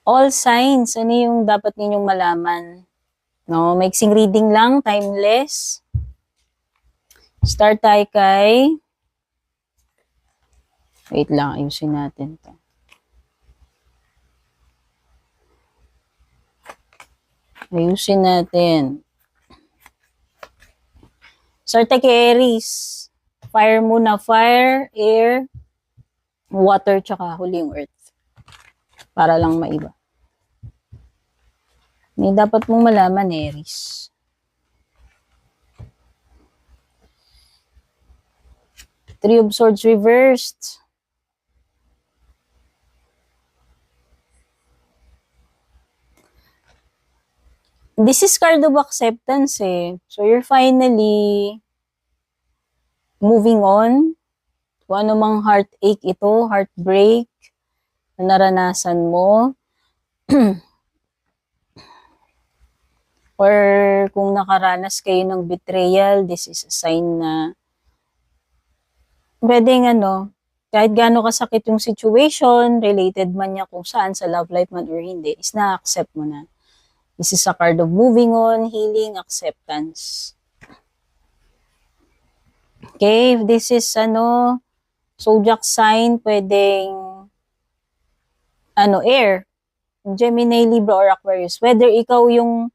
All signs, ano yung dapat ninyong malaman? No, maiksing reading lang, timeless. Start tayo kay... Wait lang, ayusin natin to. Ayusin natin. Start tayo kay Aries. Fire muna, fire, air, water, tsaka huli yung earth. Para lang maiba. May dapat mong malaman, Aries. Three of Swords reversed. This is card of acceptance eh. So you're finally moving on. Kung ano mang heartache ito, heartbreak na naranasan mo. Or kung nakaranas kayo ng betrayal, this is a sign na pwedeng kahit gaano kasakit yung situation, related man niya kung saan, sa love life man or hindi, is na-accept mo na. This is a card of moving on, healing, acceptance. Okay, if this is zodiac sign, pwedeng air, Gemini, Libra, or Aquarius. Whether ikaw yung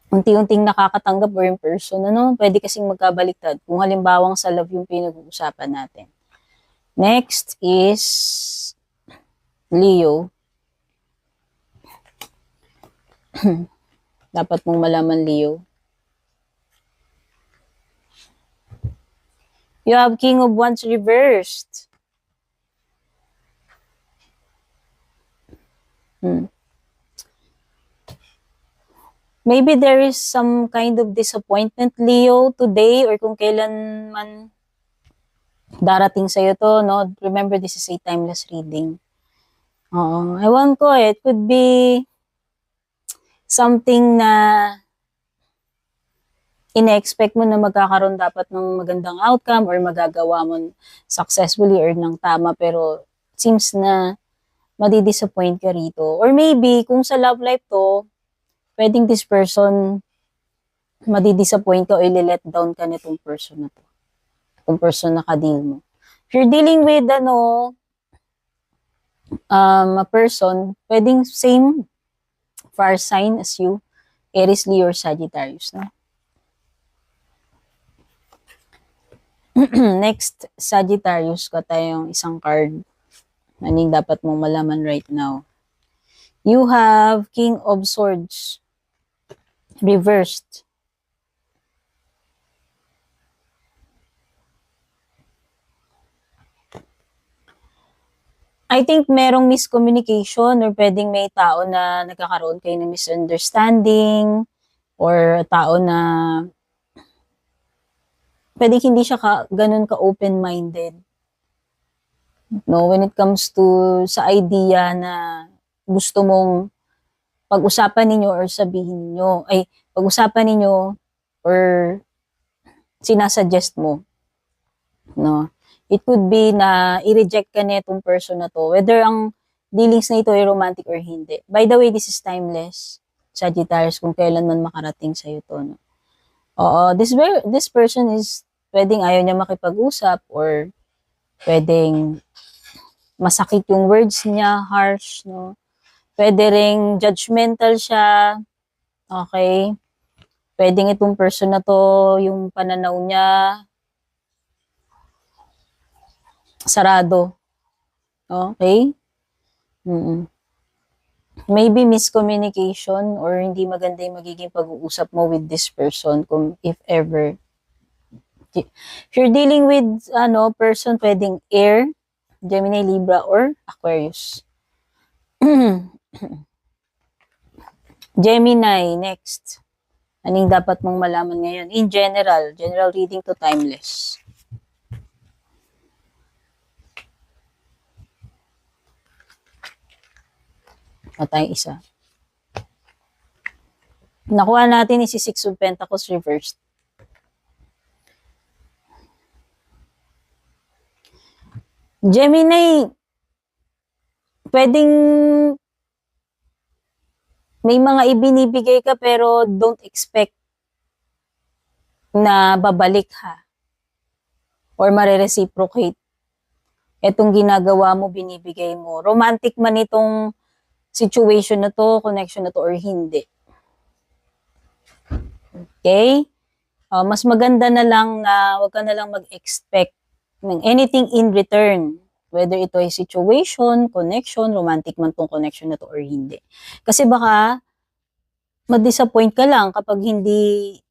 unti-unting nakakatanggap or in person, pwede kasing magkabaliktad. Kung halimbawang sa love yung pinag-uusapan natin. Next is Leo. Dapat mong malaman, Leo. You have King of Wands reversed. Maybe there is some kind of disappointment, Leo, today or kung kailan man darating sa'yo to, no? Remember, this is a timeless reading. Ewan ko it could be something na ina-expect mo na magkakaroon dapat ng magandang outcome or magagawa mo successfully or ng tama, pero it seems na madidisappoint ka rito. Or maybe, kung sa love life to, pwedeng this person madidisappoint ka o ili-let down ka nitong person na to. Itong person na ka-deal mo. If you're dealing with a person, pwedeng same fire sign as you, Aries, Leo, or Sagittarius, no? Next, Sagittarius, ka tayong isang card. Anong dapat mong malaman right now? You have King of Swords reversed. I think merong miscommunication or pwedeng may tao na nagkakaroon kayo ng misunderstanding or tao na pwedeng hindi siya ganun ka open-minded. No, when it comes to sa idea na gusto mong pag-usapan ninyo or sabihin niyo, pag-usapan ninyo or sinasuggest mo, no? It could be na i-reject ka netong person na to, whether ang dealings na ito ay romantic or hindi. By the way, this is timeless, Sagittarius, kung kailan man makarating sa'yo to, no? This person is pwedeng ayaw niya makipag-usap or pwedeng masakit yung words niya, harsh, no? Pwede ring judgmental siya, okay? Pwedeng itong person na to, yung pananaw niya, sarado. Okay? Maybe miscommunication or hindi maganda yung magiging pag-uusap mo with this person if ever. If you're dealing with person, pwedeng air, Gemini, Libra, or Aquarius. Gemini, next. Anong dapat mong malaman ngayon? In general reading to timeless. Tayong isa. Nakuha natin si Six of Pentacles reversed. Gemini, pwedeng may mga ibinibigay ka pero don't expect na babalik ha. Or mare-reciprocate. Etong ginagawa mo, binibigay mo. Romantic man itong situation na to, connection na to, or hindi. Okay? Mas maganda na lang na wag ka na lang mag-expect ng anything in return. Whether ito ay situation, connection, romantic man tong connection na to or hindi. Kasi baka ma-disappoint ka lang kapag hindi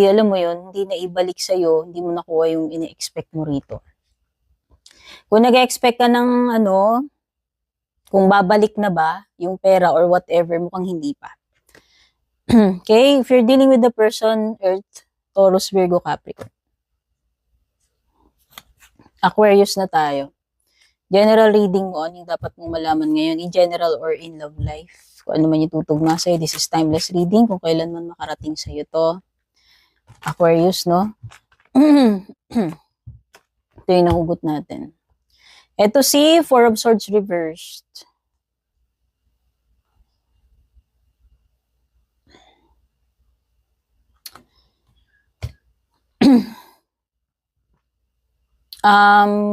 alam mo yun, hindi na ibalik sa'yo, hindi mo nakuha yung ine-expect mo rito. Kung nag-expect ka ng kung babalik na ba yung pera or whatever, mukhang hindi pa. Okay? If you're dealing with the person, Earth, Taurus, Virgo, Capricorn. Aquarius na tayo. General reading mo, ano yung dapat mong malaman ngayon, in general or in love life. Kung ano man yung tutugma sa'yo, this is timeless reading, kung kailan man makarating sa'yo to. Aquarius, no? Ito yung nahugot natin. Ito si Four of Swords reversed.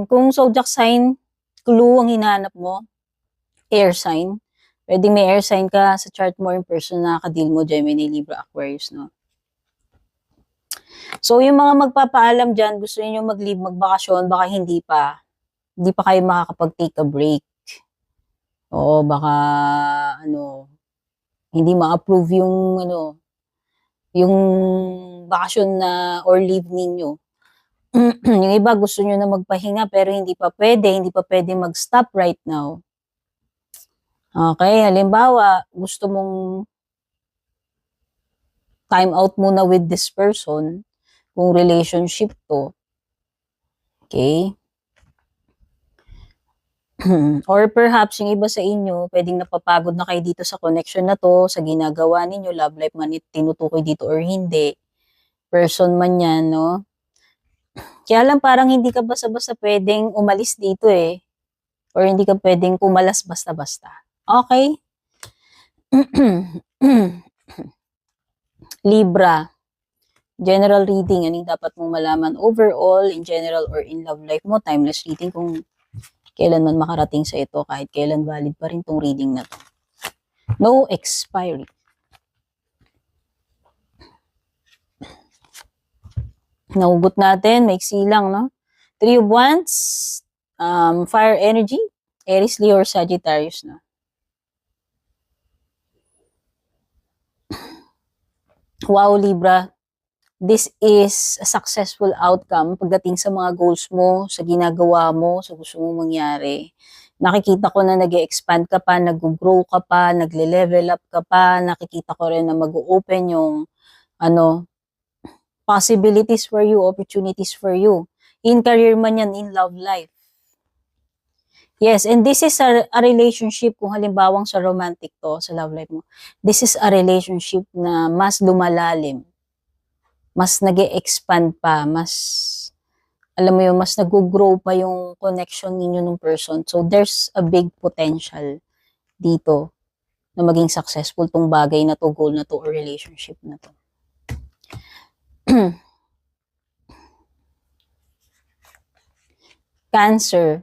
Kung zodiac sign, clue ang hinahanap mo, air sign. Pwedeng may air sign ka sa chart mo in person na kadil mo, Gemini, Libra, Aquarius, no? So, yung mga magpapaalam dyan, gusto niyo mag-leave, magbakasyon, baka hindi pa kayo makakapag-take a break. Oo, baka, hindi ma-approve yung bakasyon na or leave ninyo. Yung iba gusto nyo na magpahinga pero hindi pa pwede mag-stop right now. Okay, halimbawa, gusto mong time out muna with this person, kung relationship to. Okay? Or perhaps yung iba sa inyo, pwedeng napapagod na kayo dito sa connection na to, sa ginagawa ninyo, love life man tinutukoy dito or hindi. Person man yan, no? Kaya lang parang hindi ka basta-basta pwedeng umalis dito eh. Or hindi ka pwedeng kumalas basta-basta. Okay? Libra. General reading, anong dapat mong malaman overall, in general or in love life mo. Timeless reading kung kailan man makarating sa ito, kahit kailan valid pa rin tong reading na to. No expiry. Nahugot natin, maiksi lang, no? Three of Wands, fire energy, Aries, Leo, or Sagittarius, no? Wow, Libra. This is a successful outcome pagdating sa mga goals mo, sa ginagawa mo, sa gusto mong mangyari. Nakikita ko na nag-expand ka pa, nag-grow ka pa, nagle-level up ka pa, nakikita ko rin na mag-open yung possibilities for you, opportunities for you. In career man yan, in love life. Yes, and this is a relationship, kung halimbawang sa romantic to, sa love life mo, this is a relationship na mas lumalalim. Mas nag-expand pa, mas, alam mo yun, mas nag-grow pa yung connection ninyo ng person. So, there's a big potential dito na maging successful tong bagay na to, goal na to, or relationship na to. Cancer.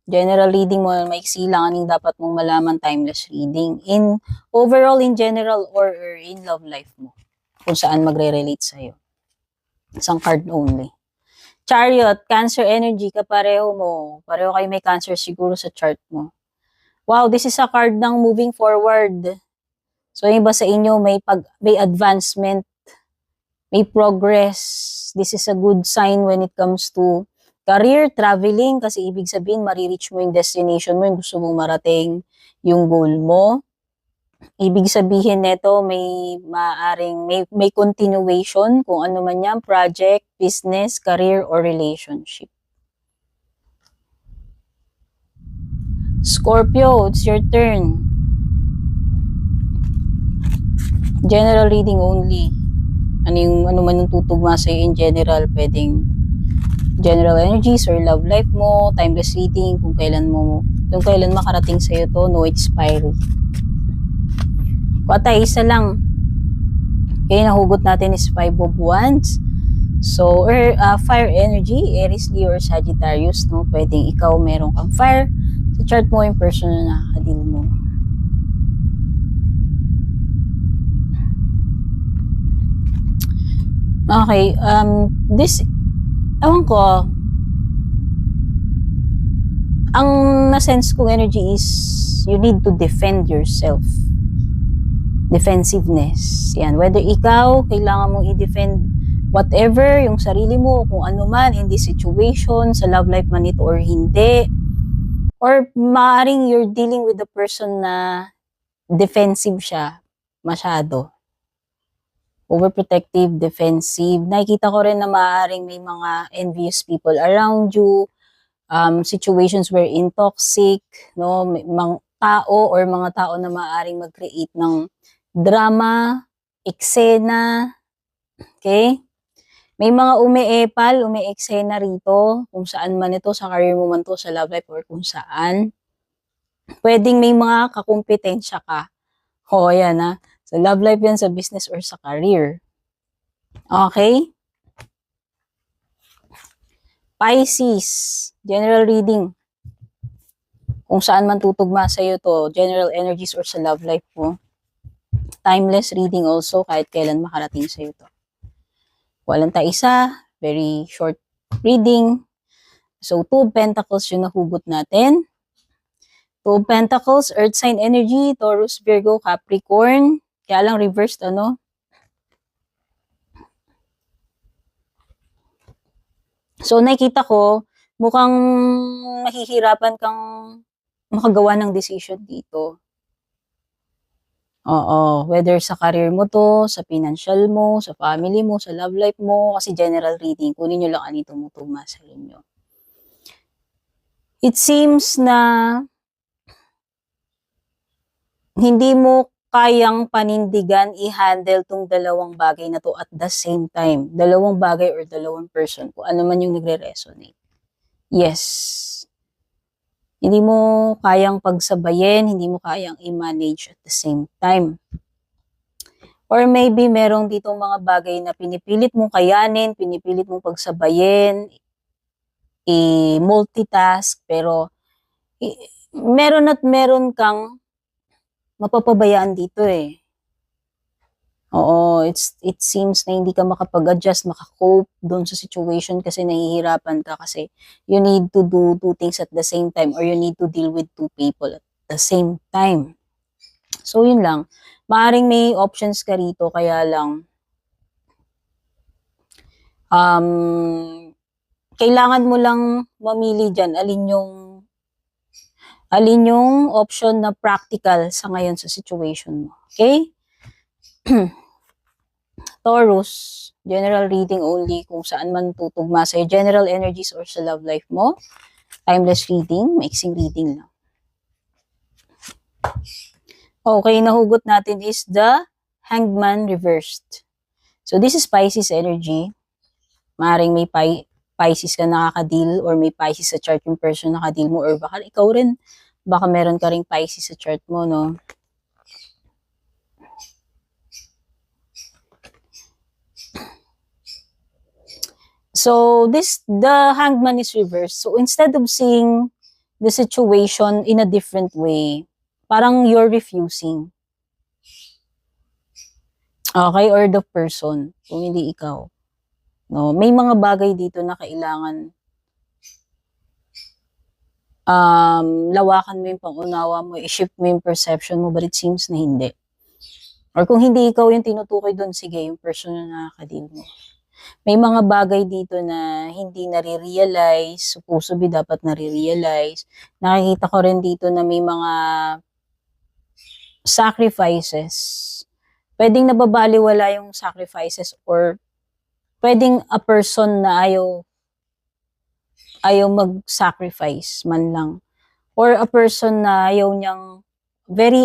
General reading mo, maiksi lang anong dapat mong malaman, timeless reading. Overall, in general, or in love life mo. Kung saan magre-relate sa'yo. Isang card only. Chariot, Cancer energy, kapareho mo. Pareho kayo may Cancer siguro sa chart mo. Wow, this is a card ng moving forward. So, yung iba sa inyo, may advancement, may progress. This is a good sign when it comes to career, traveling, kasi ibig sabihin, marireach mo yung destination mo, yung gusto mong marating, yung goal mo. Ibig sabihin nito may continuation kung ano man yan, project, business, career, or relationship. Scorpio, it's your turn. General reading only. Ano man yung tutugma sa'yo in general, pwedeng general energies or love life mo, timeless reading, kung kailan mo Kung kailan makarating sa'yo to, no expiry. Patay, isa lang. Okay, nahugot natin is 5 of Wands. So, fire energy, Aries, Leo, or Sagittarius, no? Pwedeng ikaw meron kang fire. Sa chart mo, yung person na nakakadil mo. Okay, ewan ko, ang na-sense kong energy is you need to defend yourself. Defensiveness. Yan, whether ikaw, kailangan mong i-defend whatever, yung sarili mo, kung ano man, in this situation, sa love life man ito or hindi. Or maaaring you're dealing with a person na defensive siya, masyado. Overprotective, defensive. Nakikita ko rin na maaaring may mga envious people around you, situations wherein toxic, no, may mga tao or mga tao na maaaring mag-create ng drama, eksena, okay? May mga umi-eksena rito, kung saan man ito, sa career mo man to, sa love life, or kung saan. Pwedeng may mga kakumpetensya ka. O, yan ha. Sa love life yan, sa business, or sa career. Okay? Pisces, general reading. Kung saan man tutugma sa'yo to, general energies or sa love life mo. Timeless reading also, kahit kailan makarating sa'yo to. Walang taisa, very short reading. So, 2 of Pentacles yung nahugot natin. 2 of Pentacles, Earth sign energy, Taurus, Virgo, Capricorn. Kaya lang reversed, ano? So, nakikita ko, mukhang mahihirapan kang makagawa ng decision dito. Oo, whether sa career mo to, sa financial mo, sa family mo, sa love life mo, kasi general reading, kunin nyo lang anito tumutugma sa inyo. It seems na hindi mo kayang panindigan i-handle tong dalawang bagay na to at the same time. Dalawang bagay or dalawang person, kung ano man yung nagre-resonate. Yes. Hindi mo kayang pagsabayin, hindi mo kayang i-manage at the same time. Or maybe merong ditong mga bagay na pinipilit mong kayanin, pinipilit mong pagsabayin, i-multitask, pero meron at meron kang mapapabayaan dito eh. Oo, it seems na hindi ka makapag-adjust, makakope doon sa situation kasi nahihirapan ka kasi you need to do 2 things at the same time or you need to deal with 2 people at the same time. So, yun lang. Maaring may options ka rito, kaya lang kailangan mo lang mamili dyan alin yung option na practical sa ngayon sa situation mo. Okay? Taurus, general reading only, kung saan man tutugma sa'yo, general energies or sa love life mo. Timeless reading, mixing reading lang. Okay, nahugot natin is the Hangman reversed. So, this is Pisces energy. Maaaring may Pisces ka nakaka-deal or may Pisces sa chart yung person nakaka-deal mo or baka ikaw rin, baka meron ka ring Pisces sa chart mo, no? So, the Hangman is reversed. So, instead of seeing the situation in a different way, parang you're refusing. Okay? Or the person, kung hindi ikaw. No? May mga bagay dito na kailangan lawakan mo yung pangunawa mo, i-shift mo yung perception mo, but it seems na hindi. Or kung hindi ikaw yung tinutukoy doon, sige, yung person na nakaka-deal mo. May mga bagay dito na hindi nare-realize, supposed to be dapat nare-realize. Nakikita ko rin dito na may mga sacrifices. Pwedeng nababaliwala yung sacrifices or pwedeng a person na ayaw mag-sacrifice man lang. Or a person na ayaw niyang, very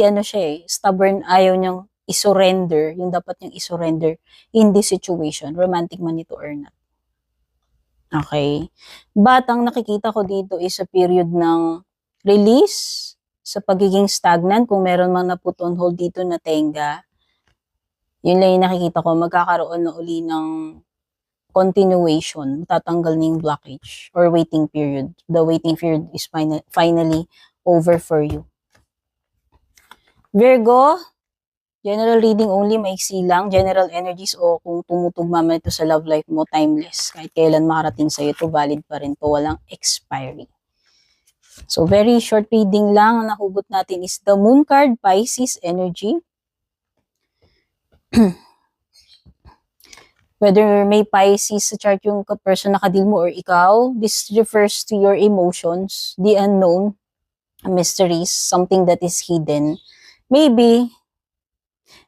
stubborn, ayaw niyang i-surrender, yung dapat niyang i-surrender in this situation, romantic man ito or not. Okay? But ang nakikita ko dito is a period ng release sa pagiging stagnant. Kung meron mang na-put on hold dito na tenga, yun lang yung nakikita ko, magkakaroon na uli ng continuation, tatanggal na yung blockage or waiting period. The waiting period is finally over for you. Virgo, general reading only, maiksi lang. General energies o kung tumutugma man ito sa love life mo, timeless. Kahit kailan makarating sa'yo ito, valid pa rin to. Walang expiry. So, very short reading lang. Ang nahugot natin is the Moon card, Pisces energy. Whether may Pisces sa chart yung person na kadil mo or ikaw, this refers to your emotions, the unknown, mysteries, something that is hidden. Maybe,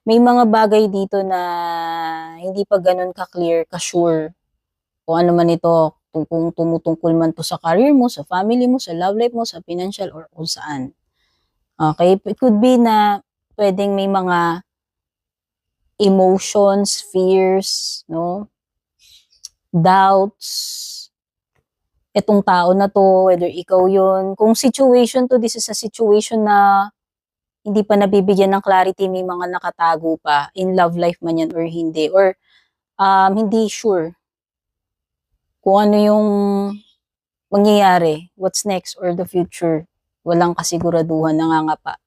may mga bagay dito na hindi pa ganun ka-clear, ka-sure. Kung ano man ito, kung tumutungkol man to sa career mo, sa family mo, sa love life mo, sa financial, or kung saan. Okay? It could be na pwedeng may mga emotions, fears, no? Doubts. Itong tao na to, whether ikaw yun. Kung situation to, this is a situation na hindi pa nabibigyan ng clarity, may mga nakatago pa, in love life man yan or hindi, or hindi sure kung ano yung mangyayari, what's next or the future. Walang kasiguraduhan, nangangapa.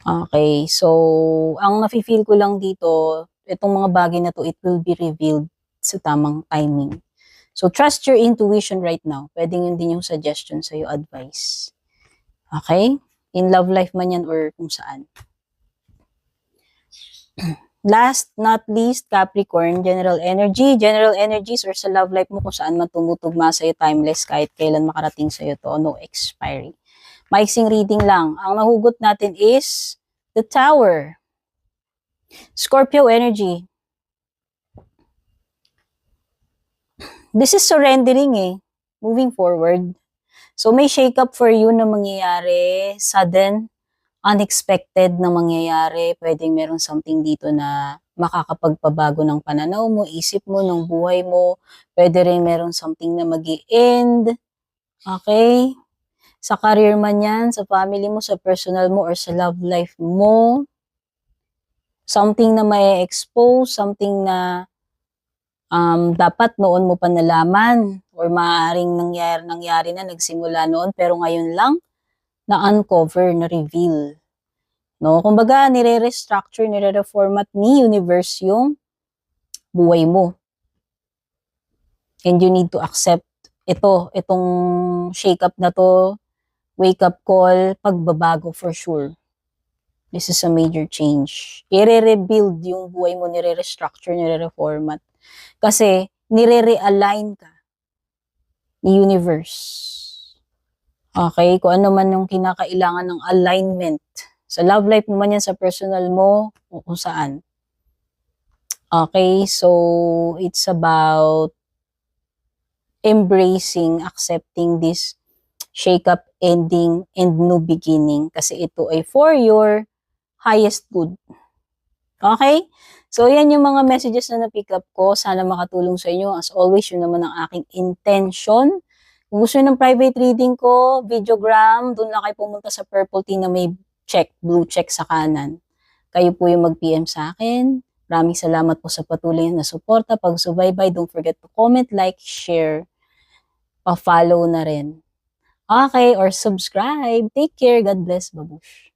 Okay, so ang nafe-feel ko lang dito, itong mga bagay na to, it will be revealed sa tamang timing. So trust your intuition right now. Pwedeng yun din yung suggestion sa'yo, advice. Okay? In love life man yan or kung saan. Last not least, Capricorn, general energy. General energies or sa love life mo kung saan man tumutugma sa'yo, timeless, kahit kailan makarating sa'yo to, no expiry. Maiksing reading lang. Ang nahugot natin is the Tower. Scorpio energy. This is surrendering moving forward. So may shake-up for you na mangyayari, sudden, unexpected na mangyayari. Pwedeng meron something dito na makakapagpabago ng pananaw mo, isip mo, ng buhay mo. Pwede rin meron something na mag-i-end. Okay? Sa career man yan, sa family mo, sa personal mo, or sa love life mo. Something na may expose, something na dapat noon mo pa nalaman or maaaring nangyari na, nagsimula noon, pero ngayon lang na-uncover, na-reveal. No? Kumbaga, nire-restructure, nire-reformat ni universe yung buhay mo. And you need to accept itong shake-up na to, wake-up call, pagbabago for sure. This is a major change. I-rebuild yung buhay mo, nire-restructure, nire-reformat. Kasi, nire-realign ka ni universe. Okay? Kung ano man yung kinakailangan ng alignment. Sa love life mo man yan, sa personal mo, o kung saan. Okay? So, it's about embracing, accepting this shake-up, ending, and new beginning. Kasi ito ay for your highest good. Okay? So, yan yung mga messages na na-pick up ko. Sana makatulong sa inyo. As always, yun naman ang aking intention. Kung gusto nyo ng private reading ko, videogram, doon lang kayo pumunta sa purple tea na may check, blue check sa kanan. Kayo po yung mag-PM sa akin. Maraming salamat po sa patuloy na suporta, pag-subaybay. Don't forget to comment, like, share, pa-follow na rin. Okay, or subscribe. Take care. God bless. Babush.